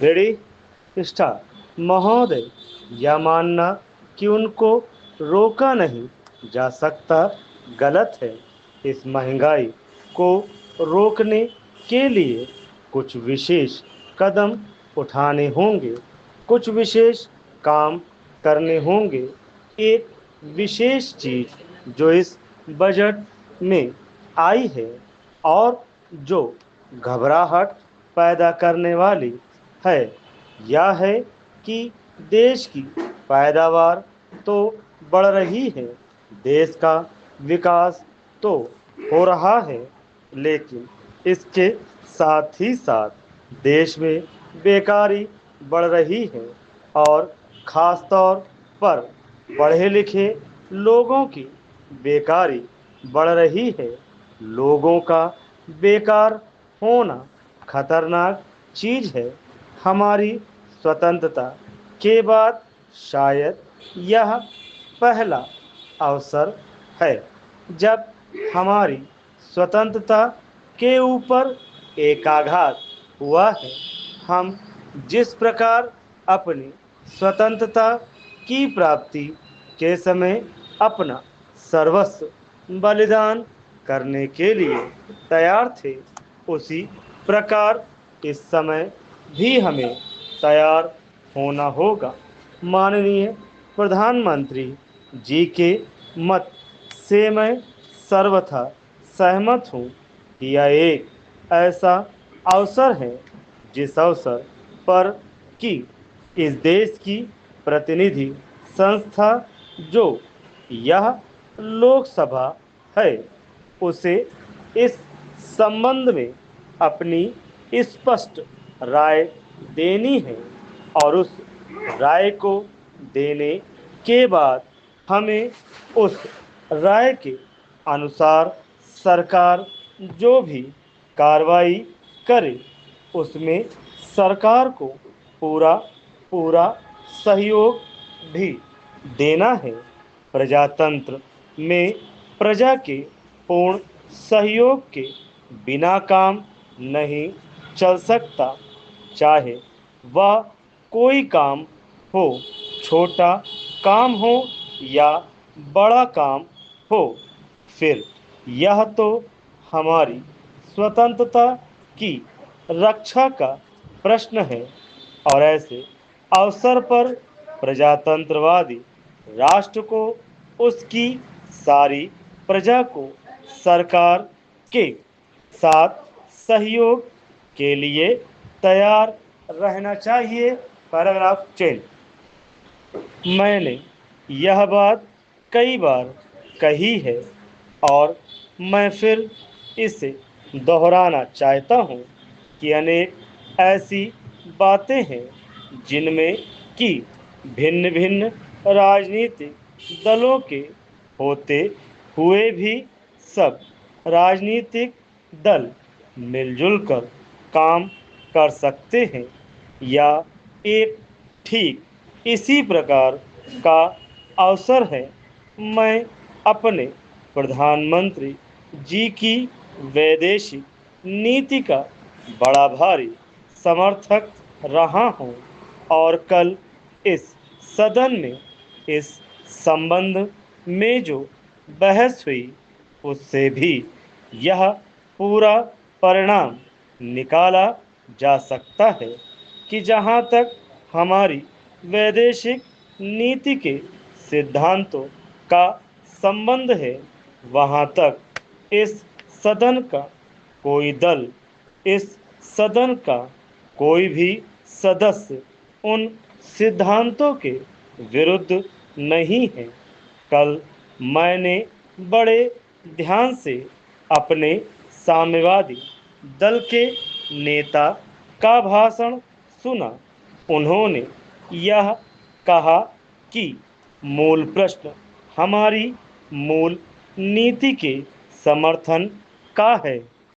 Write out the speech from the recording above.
Ready start. महोदय, यह मानना कि उनको रोका नहीं जा सकता गलत है। इस महंगाई को रोकने के लिए कुछ विशेष कदम उठाने होंगे, कुछ विशेष काम करने होंगे। एक विशेष चीज जो इस बजट में आई है और जो घबराहट पैदा करने वाली है, यह है कि देश की पैदावार तो बढ़ रही है, देश का विकास तो हो रहा है, लेकिन इसके साथ ही साथ देश में बेकारी बढ़ रही है और खास तौर पर पढ़े लिखे लोगों की बेकारी बढ़ रही है। लोगों का बेकार होना खतरनाक चीज है। हमारी स्वतंत्रता के बाद शायद यह पहला अवसर है जब हमारी स्वतंत्रता के ऊपर एक आघात हुआ है। हम जिस प्रकार अपनी स्वतंत्रता की प्राप्ति के समय अपना सर्वस्व बलिदान करने के लिए तैयार थे, उसी प्रकार इस समय भी हमें तैयार होना होगा। माननीय प्रधानमंत्री जी के मत से मैं सर्वथा सहमत हूँ कि यह एक ऐसा अवसर है जिस अवसर पर कि इस देश की प्रतिनिधि संस्था जो यह लोकसभा है, उसे इस संबंध में अपनी स्पष्ट राय देनी है और उस राय को देने के बाद हमें उस राय के अनुसार सरकार जो भी कार्रवाई करे उसमें सरकार को पूरा पूरा सहयोग भी देना है। प्रजातंत्र में प्रजा के पूर्ण सहयोग के बिना काम नहीं चल सकता, चाहे वह कोई काम हो, छोटा काम हो या बड़ा काम हो। फिर यह तो हमारी स्वतंत्रता की रक्षा का प्रश्न है और ऐसे अवसर पर प्रजातंत्रवादी राष्ट्र को उसकी सारी प्रजा को सरकार के साथ सहयोग के लिए तैयार रहना चाहिए। पैराग्राफ 10। मैंने यह बात कई बार कही है और मैं फिर इसे दोहराना चाहता हूँ कि अनेक ऐसी बातें हैं जिनमें कि भिन्न भिन्न राजनीतिक दलों के होते हुए भी सब राजनीतिक दल मिलजुल कर काम कर सकते हैं, या एक ठीक इसी प्रकार का अवसर है। मैं अपने प्रधानमंत्री जी की वैदेशिक नीति का बड़ा भारी समर्थक रहा हूं और कल इस सदन में इस संबंध में जो बहस हुई उससे भी यह पूरा परिणाम निकाला जा सकता है कि जहां तक हमारी वैदेशिक नीति के सिद्धांतों का संबंध है, वहां तक इस सदन का कोई दल, इस सदन का कोई भी सदस्य उन सिद्धांतों के विरुद्ध नहीं है। कल मैंने बड़े ध्यान से अपने साम्यवादी दल के नेता का भाषण सुना। उन्होंने यह कहा कि मूल प्रश्न हमारी मूल नीति के समर्थन का है।